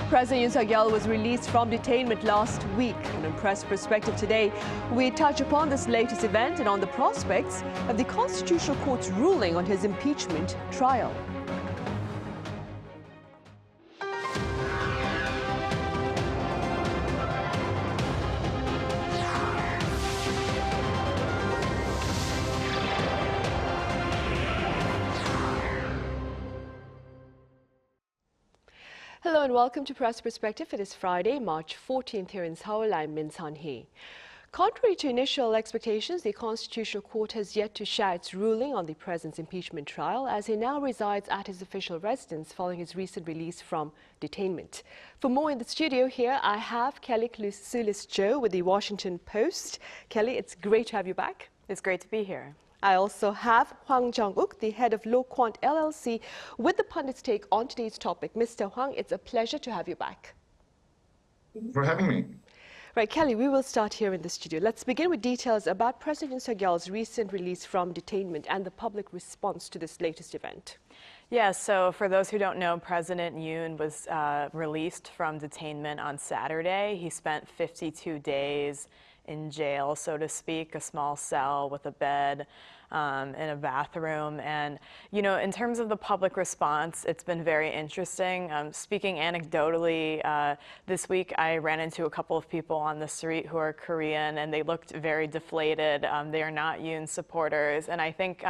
President Yoon Suk Yeol was released from detainment last week. And on Press Perspective today, we touch upon this latest event and on the prospects of the Constitutional Court's ruling on his impeachment trial. Hello and welcome to Press Perspective. It is Friday, March 14th here in Seoul. I'm Min Sunhee. Contrary to initial expectations, the Constitutional Court has yet to share its ruling on the President's impeachment trial, as he now resides at his official residence following his recent release from detainment. For more in the studio here, I have Kelly Kasulis Cho with the Washington Post. Kelly, it's great to have you back. It's great to be here. I also have Hwang Joung-wook, the head of LawQuant LLC, with the pundit's take on today's topic. Mr. Hwang, it's a pleasure to have you back. Thank you for having me. Right, Kelly, we will start here in the studio. Let's begin with details about President Yoon Suk Yeol's recent release from detainment and the public response to this latest event. Yeah, so for those who don't know, President Yoon was released from detainment on Saturday. He spent 52 days in jail, so to speak, a small cell with a bed in a bathroom. And, you know, in terms of the public response, it's been very interesting. Speaking anecdotally, this week I ran into a couple of people on the street who are Korean, and they looked very deflated. They are not Yoon supporters, and I think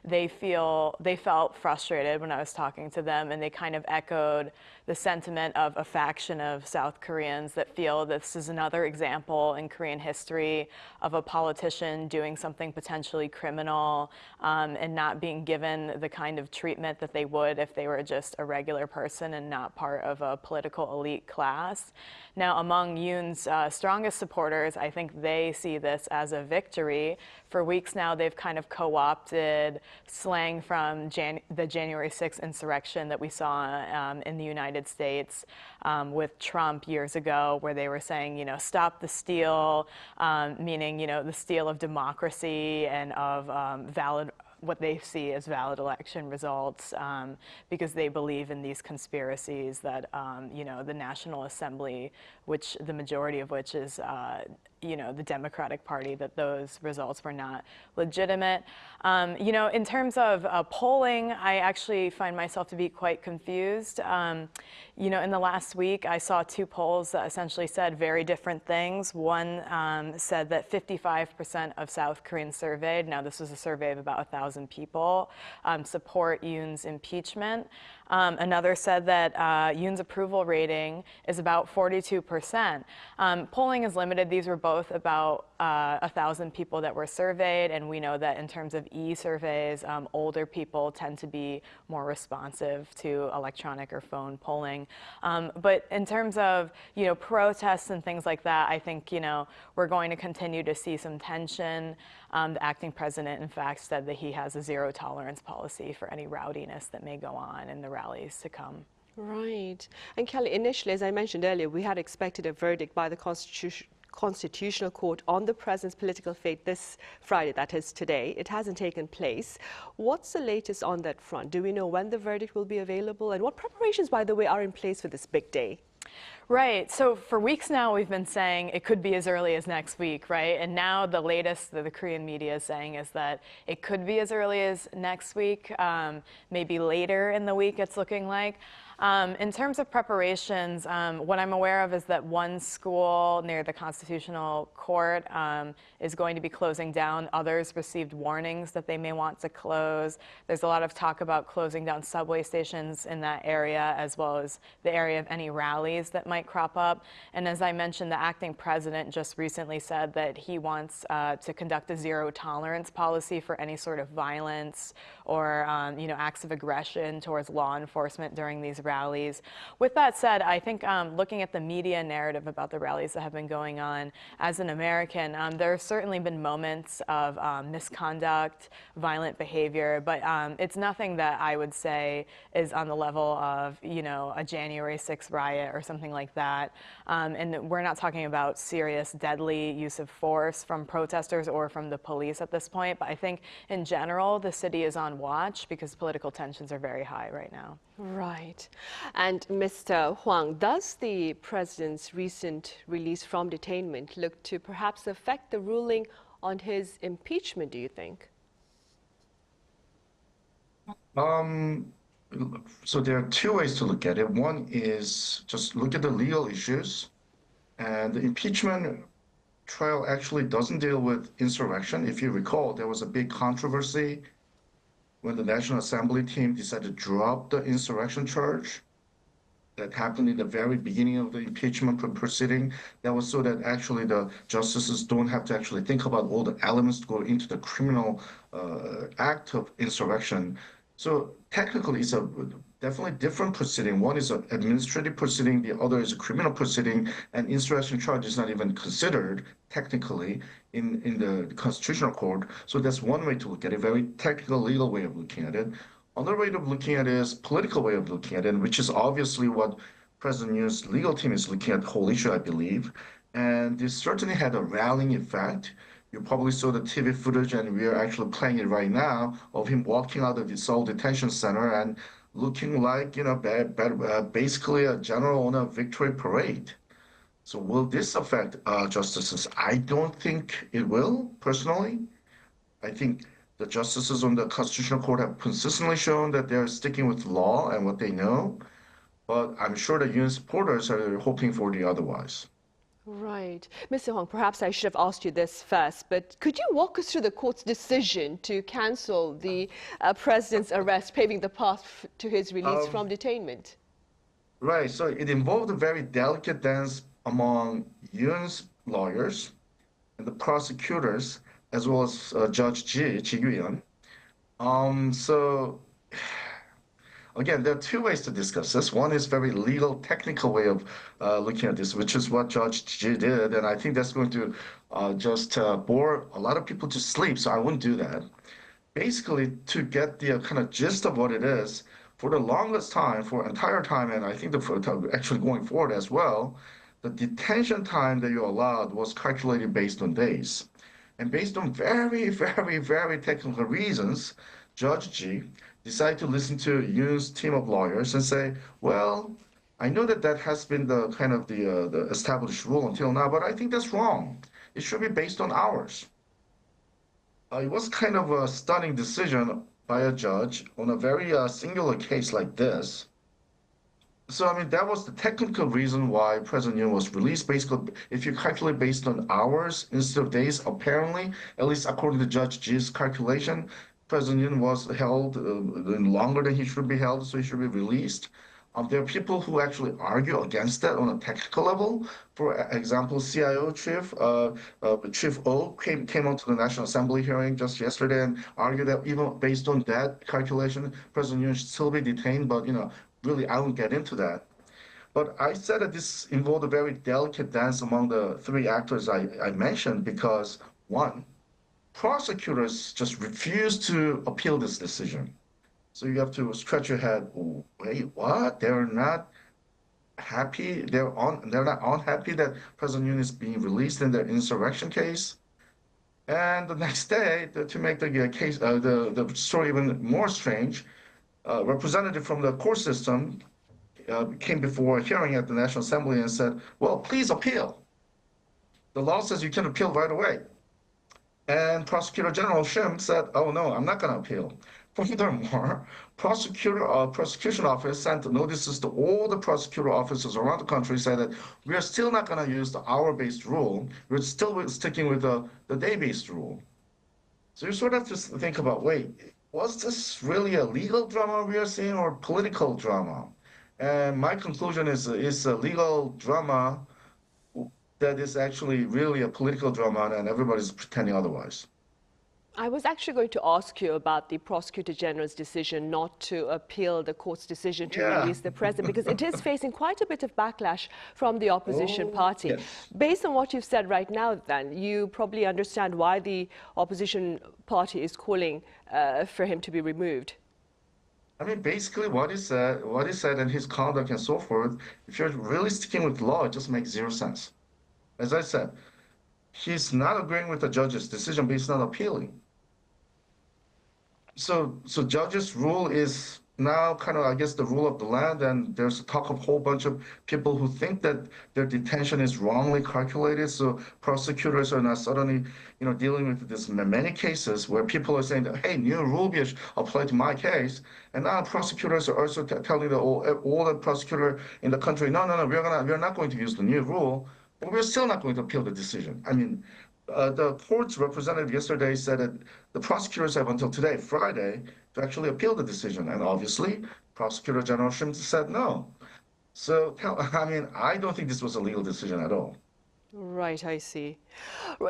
they felt frustrated when I was talking to them, and they kind of echoed the sentiment of a faction of South Koreans that feel this is another example in Korean history of a politician doing something potentially criminal and not being given the kind of treatment that they would if they were just a regular person and not part of a political elite class. Now, among Yoon's strongest supporters, I think they see this as a victory. For weeks now, they've kind of co-opted slang from the January 6th insurrection that we saw in the United States with Trump years ago, where they were saying, you know, stop the steal, meaning, you know, the steal of democracy and of what they see as valid election results, because they believe in these conspiracies that, you know, the National Assembly, which the majority of which is, you know, the Democratic Party, that those results were not legitimate. You know, in terms of polling, I actually find myself to be quite confused. You know, in the last week, I saw two polls that essentially said very different things. One said that 55% of South Koreans surveyed, now this was a survey of about 1,000 people, support Yoon's impeachment. Another said that Yoon's approval rating is about 42%. Polling is limited. These were both about 1,000 people that were surveyed, and we know that in terms of e-surveys, older people tend to be more responsive to electronic or phone polling. But in terms of, you know, protests and things like that, I think, you know, we're going to continue to see some tension. The acting president, in fact, said that he has a zero tolerance policy for any rowdiness that may go on in the rallies to come. Right. And Kelly, initially, as I mentioned earlier, we had expected a verdict by the Constitutional Court on the president's political fate this Friday, that is today. It hasn't taken place. What's the latest on that front? Do we know when the verdict will be available? And what preparations, by the way, are in place for this big day? Right. So for weeks now, we've been saying it could be as early as next week, right? And now the latest that the Korean media is saying is that it could be as early as next week, maybe later in the week, it's looking like. In terms of preparations, what I'm aware of is that one school near the Constitutional Court is going to be closing down. Others received warnings that they may want to close. There's a lot of talk about closing down subway stations in that area, as well as the area of any rallies that might crop up. And as I mentioned, the acting president just recently said that he wants to conduct a zero tolerance policy for any sort of violence or you know, acts of aggression towards law enforcement during these rallies. With that said, I think looking at the media narrative about the rallies that have been going on, as an American, there have certainly been moments of misconduct, violent behavior, but it's nothing that I would say is on the level of, you know, a January 6th riot or something like like that. And we're not talking about serious, deadly use of force from protesters or from the police at this point. But I think in general, the city is on watch because political tensions are very high right now. Right. And Mr. Hwang, does the president's recent release from detainment look to perhaps affect the ruling on his impeachment, do you think? So there are two ways to look at it. One is just look at the legal issues, and the impeachment trial actually doesn't deal with insurrection. If you recall, there was a big controversy when the National Assembly team decided to drop the insurrection charge. That happened in the very beginning of the impeachment proceeding. That was so that actually the justices don't have to actually think about all the elements to go into the criminal act of insurrection. So technically, it's a definitely different proceeding. One is an administrative proceeding, the other is a criminal proceeding, and insurrection charge is not even considered technically in the constitutional court. So that's one way to look at it, very technical legal way of looking at it. Another way of looking at it is political way of looking at it, which is obviously what President Yoon's legal team is looking at the whole issue, I believe. And this certainly had a rallying effect. You probably saw the TV footage, and we are actually playing it right now, of him walking out of the Seoul detention center and looking like, basically a general on a victory parade. So will this affect justices? I don't think it will, personally. I think the justices on the Constitutional Court have consistently shown that they're sticking with law and what they know, but I'm sure the Yoon supporters are hoping for the otherwise. Right. Mr. Hwang, perhaps I should have asked you this first, but could you walk us through the court's decision to cancel the president's arrest, paving the path to his release from detainment? Right. So it involved a very delicate dance among Yoon's lawyers and the prosecutors, as well as Judge Ji Gyu-yeon. So again, there are two ways to discuss this. One is very legal, technical way of looking at this, which is what Judge Ji did, and I think that's going to just bore a lot of people to sleep, so I wouldn't do that. Basically, to get the kind of gist of what it is, for the longest time, for entire time, and I think actually going forward as well, the detention time that you're allowed was calculated based on days. And based on very, very, very technical reasons, Judge Ji decided to listen to Yoon's team of lawyers and say, well, I know that that has been the kind of the established rule until now, but I think that's wrong. It should be based on hours. It was kind of a stunning decision by a judge on a very singular case like this. So, I mean, that was the technical reason why President Yoon was released. Basically, if you calculate based on hours instead of days, apparently, at least according to Judge Ji's calculation, President Yoon was held longer than he should be held, so he should be released. There are people who actually argue against that on a technical level. For example, CIO Chief O came onto the National Assembly hearing just yesterday and argued that even based on that calculation, President Yoon should still be detained, but, really, I won't get into that. But I said that this involved a very delicate dance among the three actors I mentioned because, one, prosecutors just refused to appeal this decision. So you have to scratch your head, wait, what? They're not happy? They're not unhappy that President Yoon is being released in the insurrection case? And the next day, to make the case, the story even more strange, representative from the court system came before a hearing at the National Assembly and said, well, please appeal. The law says you can appeal right away. And Prosecutor General Shim said, oh, no, I'm not going to appeal. Furthermore, prosecution office sent notices to all the prosecutor officers around the country saying that we are still not going to use the hour-based rule. We're still sticking with the day-based rule. So you sort of have to think about, wait, was this really a legal drama we are seeing or political drama? And my conclusion is it's a legal drama that is actually really a political drama and everybody's pretending otherwise. I was actually going to ask you about the Prosecutor General's decision not to appeal the court's decision to release the president, because it is facing quite a bit of backlash from the opposition party. Yes. Based on what you've said right now, then, you probably understand why the opposition party is calling for him to be removed. I mean, basically what he said and his conduct and so forth, if you're really sticking with law, it just makes zero sense. As I said, he's not agreeing with the judge's decision, but he's not appealing. So judge's rule is now kind of, I guess, the rule of the land, and there's talk of a whole bunch of people who think that their detention is wrongly calculated. So prosecutors are now suddenly, dealing with this many cases where people are saying that, hey, new rule be applied to my case, and now prosecutors are also telling all the prosecutor in the country, no, we're not going to use the new rule, but we're still not going to appeal the decision. I mean, the court's representative yesterday said that the prosecutors have until today, Friday, to actually appeal the decision. And obviously, Prosecutor General Shim said no. So, I mean, I don't think this was a legal decision at all. Right, I see.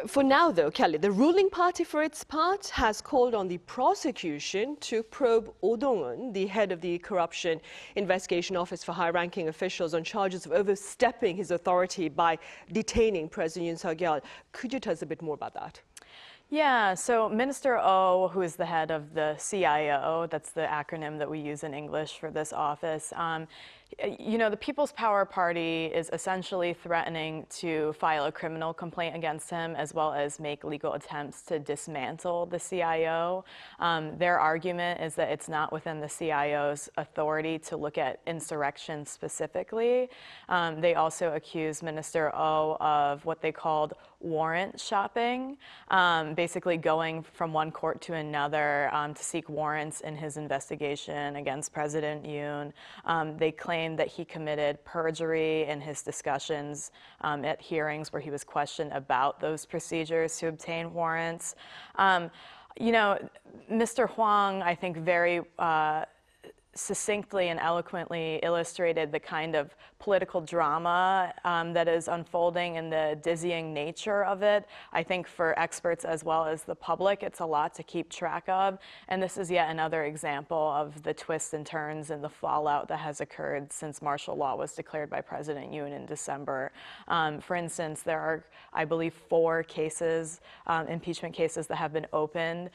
For now, though, Kelly, the ruling party, for its part, has called on the prosecution to probe Oh Dong-un, the head of the Corruption Investigation Office for high-ranking officials, on charges of overstepping his authority by detaining President Yoon Suk Yeol. Could you tell us a bit more about that? Yeah, so Minister Oh, who is the head of the CIO, that's the acronym that we use in English for this office, the People's Power Party is essentially threatening to file a criminal complaint against him, as well as make legal attempts to dismantle the CIO. Their argument is that it's not within the CIO's authority to look at insurrection specifically. They also accuse Minister Oh of what they called warrant shopping, basically going from one court to another to seek warrants in his investigation against President Yoon. They claim that he committed perjury in his discussions at hearings where he was questioned about those procedures to obtain warrants. Mr. Hwang, I think, very succinctly and eloquently illustrated the kind of political drama that is unfolding and the dizzying nature of it. I think for experts as well as the public, it's a lot to keep track of. And this is yet another example of the twists and turns and the fallout that has occurred since martial law was declared by President Yoon in December. For instance, there are, I believe, 4 cases, impeachment cases that have been opened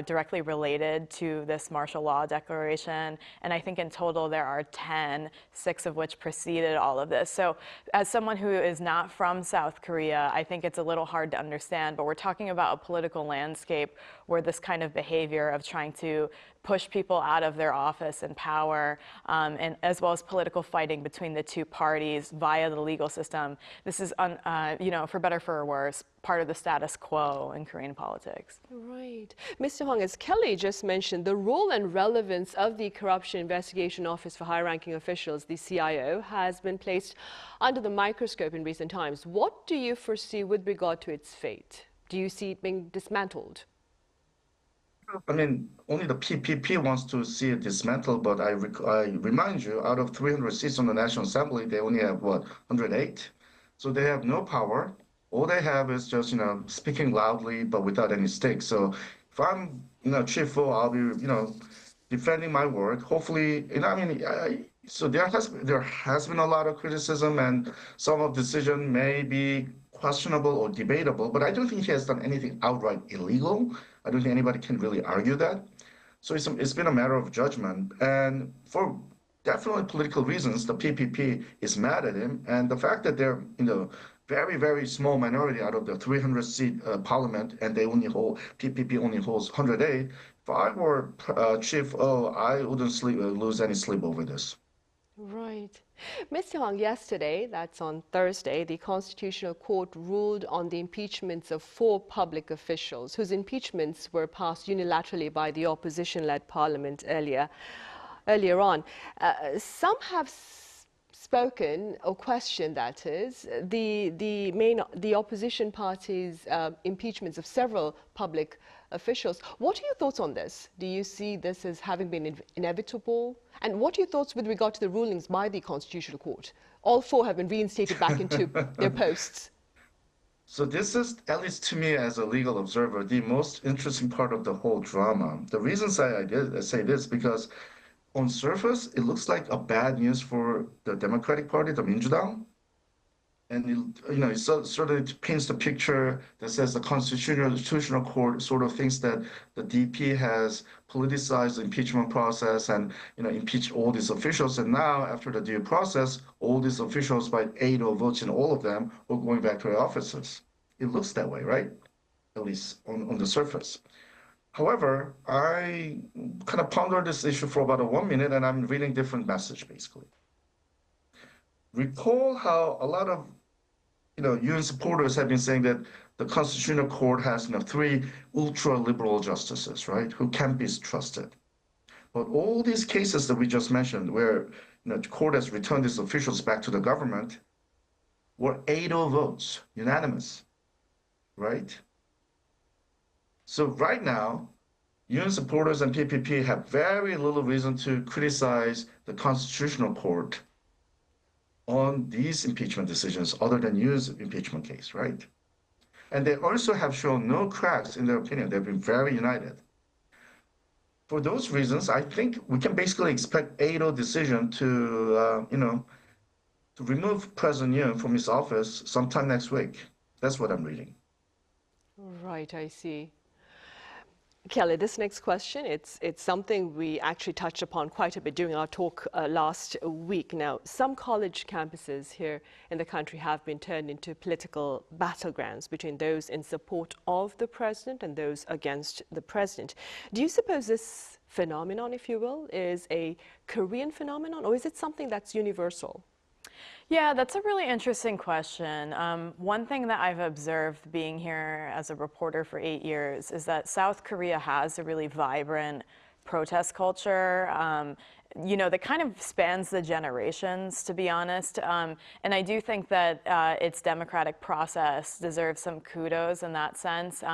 directly related to this martial law declaration. And I think in total there are 10, 6 of which preceded all of this. So as someone who is not from South Korea, I think it's a little hard to understand, but we're talking about a political landscape where this kind of behavior of trying to push people out of their office and power, and as well as political fighting between the two parties via the legal system. This is, for better or for worse, part of the status quo in Korean politics. Right. Mr. Hwang, as Kelly just mentioned, the role and relevance of the Corruption Investigation Office for high-ranking officials, the CIO, has been placed under the microscope in recent times. What do you foresee with regard to its fate? Do you see it being dismantled? I mean, only the PPP wants to see it dismantled, but I remind you, out of 300 seats on the National Assembly, they only have, 108? So they have no power. All they have is just, speaking loudly, but without any stake. So if I'm, chief, I'll be, defending my work. Hopefully, so there has been a lot of criticism, and some of the decision may be questionable or debatable, but I don't think he has done anything outright illegal. I don't think anybody can really argue that. So it's been a matter of judgment. And for definitely political reasons, the PPP is mad at him. And the fact that they're in the very, very small minority out of the 300-seat parliament, and PPP only holds 108. If I were chief, I wouldn't lose any sleep over this. Right. Mr. Hwang, yesterday, that's on Thursday, the Constitutional Court ruled on the impeachments of 4 public officials whose impeachments were passed unilaterally by the opposition-led parliament earlier on. Some have spoken or questioned, that is, the opposition party's impeachments of several public officials. What are your thoughts on this? Do you see this as having been inevitable? And what are your thoughts with regard to the rulings by the Constitutional Court? All 4 have been reinstated back into their posts. So this is, at least to me as a legal observer, the most interesting part of the whole drama. The reasons I say this because on surface, it looks like a bad news for the Democratic Party, the 민주당. And it sort of paints the picture that says the Constitutional Court sort of thinks that the DP has politicized the impeachment process and impeached all these officials. And now, after the due process, all these officials, by 8-0 votes in all of them, are going back to their offices. It looks that way, right? At least on the surface. However, I kind of pondered this issue for about 1 minute, and I'm reading different message basically. Recall how a lot of Yoon supporters have been saying that the Constitutional Court has 3 ultra-liberal justices, right, who can't be trusted. But all these cases that we just mentioned, where the court has returned these officials back to the government, were 8-0 votes, unanimous, right? So right now, Yoon supporters and PPP have very little reason to criticize the Constitutional Court on these impeachment decisions other than Yoon's impeachment case, right? And they also have shown no cracks in their opinion. They've been very united. For those reasons, I think we can basically expect 8-0 decision to, to remove President Yoon from his office sometime next week. That's what I'm reading. Right, I see. Kelly, this next question, it's something we actually touched upon quite a bit during our talk last week. Now, some college campuses here in the country have been turned into political battlegrounds between those in support of the president and those against the president. Do you suppose this phenomenon, if you will, is a Korean phenomenon, or is it something that's universal? Yeah, that's a really interesting question. One thing that I've observed being here as a reporter for 8 years is that South Korea has a really vibrant protest culture. That kind of spans the generations, to be honest. And I do think that its democratic process deserves some kudos in that sense.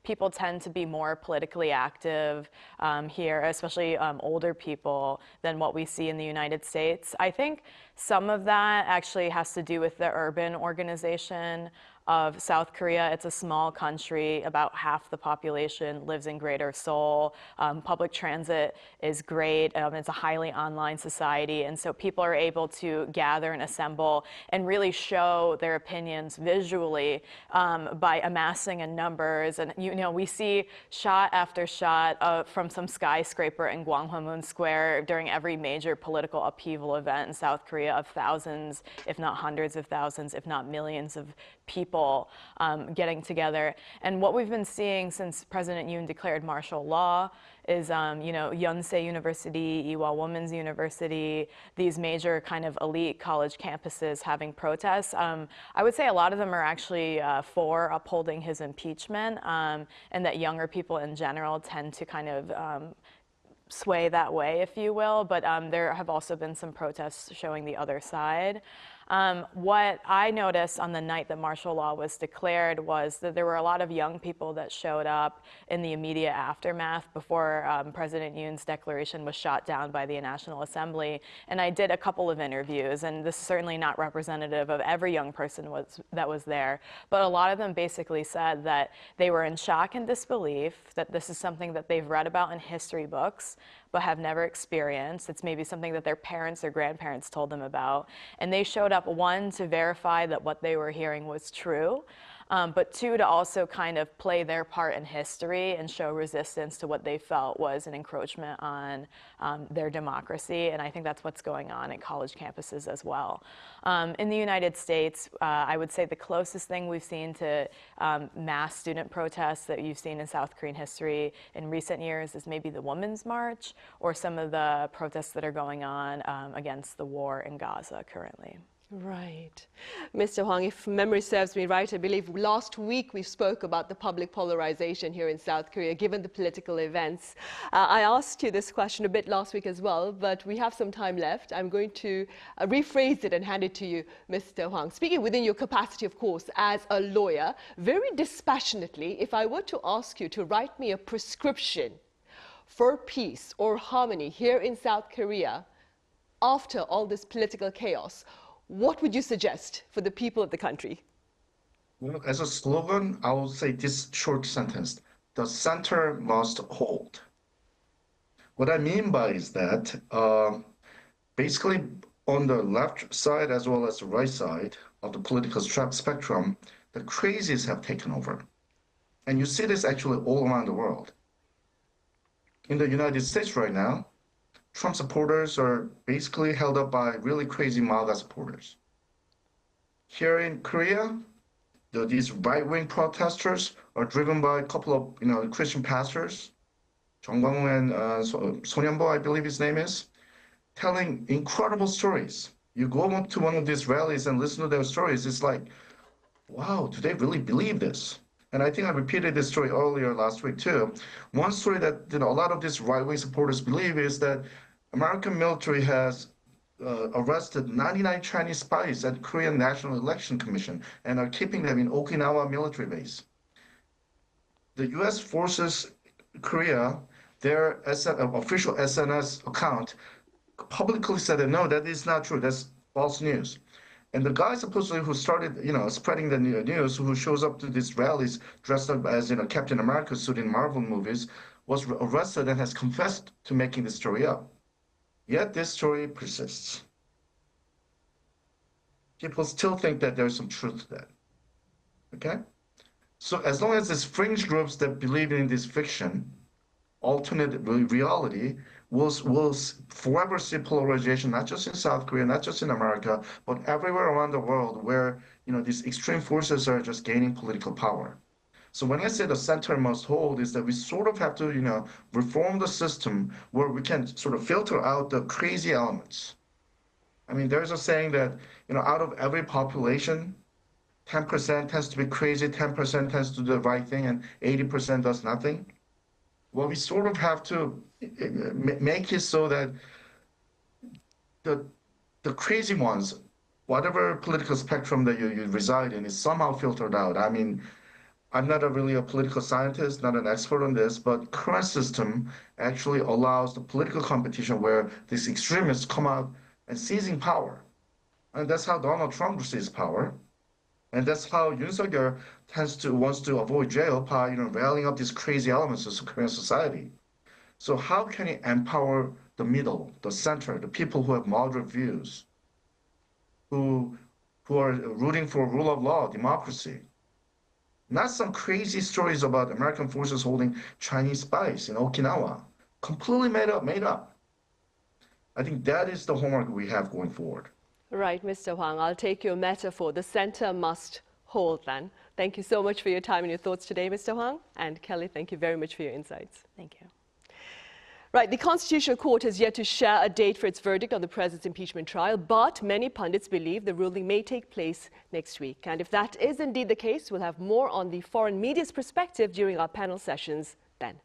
People tend to be more politically active here, especially older people, than what we see in the United States. I think some of that actually has to do with the urban organization of South Korea. It's a small country. About half the population lives in Greater Seoul. Public transit is great. It's a highly online society. And so people are able to gather and assemble and really show their opinions visually by amassing in numbers. And, we see shot after shot from some skyscraper in Gwanghwamun Square during every major political upheaval event in South Korea of thousands, if not hundreds of thousands, if not millions of people getting together. And what we've been seeing since President Yoon declared martial law is, Yonsei University, Ewha Women's University, these major kind of elite college campuses having protests. I would say a lot of them are actually for upholding his impeachment, and that younger people in general tend to kind of sway that way, if you will, but there have also been some protests showing the other side. What I noticed on the night that martial law was declared was that there were a lot of young people that showed up in the immediate aftermath before President Yoon's declaration was shot down by the National Assembly. And I did a couple of interviews, and this is certainly not representative of every young person that was there, but a lot of them basically said that they were in shock and disbelief, that this is something that they've read about in history books, but have never experienced. It's maybe something that their parents or grandparents told them about. And they showed up, one, to verify that what they were hearing was true, but two, to also kind of play their part in history and show resistance to what they felt was an encroachment on their democracy. And I think that's what's going on at college campuses as well. In the United States, I would say the closest thing we've seen to mass student protests that you've seen in South Korean history in recent years is maybe the Women's March or some of the protests that are going on against the war in Gaza currently. Right. Mr. Hwang, if memory serves me right, I believe last week we spoke about the public polarization here in South Korea, given the political events. I asked you this question a bit last week as well, but we have some time left. I'm going to rephrase it and hand it to you, Mr. Hwang. Speaking within your capacity, of course, as a lawyer, very dispassionately, if I were to ask you to write me a prescription for peace or harmony here in South Korea after all this political chaos, what would you suggest for the people of the country? Well, as a slogan, I will say this short sentence: the center must hold. What I mean by is that basically on the left side as well as the right side, of the political spectrum, the crazies have taken over. And you see this actually all around the world. In the United States right now, Trump supporters are basically held up by really crazy MAGA supporters. Here in Korea, these right-wing protesters are driven by a couple of Christian pastors, Hwang Joung-wook and Sonyeonbo, I believe his name is, telling incredible stories. You go up to one of these rallies and listen to their stories, it's like, wow, do they really believe this? And I think I repeated this story earlier last week too. One story that a lot of these right-wing supporters believe is that American military has arrested 99 Chinese spies at Korean National Election Commission and are keeping them in Okinawa military base. The U.S. forces Korea, their official SNS account publicly said that no, that is not true. That's false news. And the guy supposedly who started, spreading the news, who shows up to these rallies dressed up as, Captain America suit in Marvel movies, was arrested and has confessed to making this story up. Yet this story persists. People still think that there's some truth to that. Okay? So as long as there's fringe groups that believe in this fiction, alternate reality, will forever see polarization, not just in South Korea, not just in America, but everywhere around the world where these extreme forces are just gaining political power. So when I say the center must hold, is that we sort of have to reform the system where we can sort of filter out the crazy elements. I mean, there's a saying that out of every population, 10% tends to be crazy, 10% tends to do the right thing, and 80% does nothing. Well, we sort of have to make it so that the crazy ones, whatever political spectrum that you reside in, is somehow filtered out. I mean, I'm not really a political scientist, not an expert on this, but current system actually allows the political competition where these extremists come out and seizing power. And that's how Donald Trump seizes power. And that's how Yoon Suk Yeol wants to avoid jail by rallying up these crazy elements of Korean society. So how can he empower the middle, the center, the people who have moderate views, who are rooting for rule of law, democracy? Not some crazy stories about American forces holding Chinese spies in Okinawa. Completely made up. I think that is the homework we have going forward. Right, Mr. Hwang, I'll take your metaphor. The center must hold then. Thank you so much for your time and your thoughts today, Mr. Hwang. And Kelly, thank you very much for your insights. Thank you. Right, the Constitutional Court has yet to share a date for its verdict on the president's impeachment trial, but many pundits believe the ruling may take place next week. And if that is indeed the case, we'll have more on the foreign media's perspective during our panel sessions then.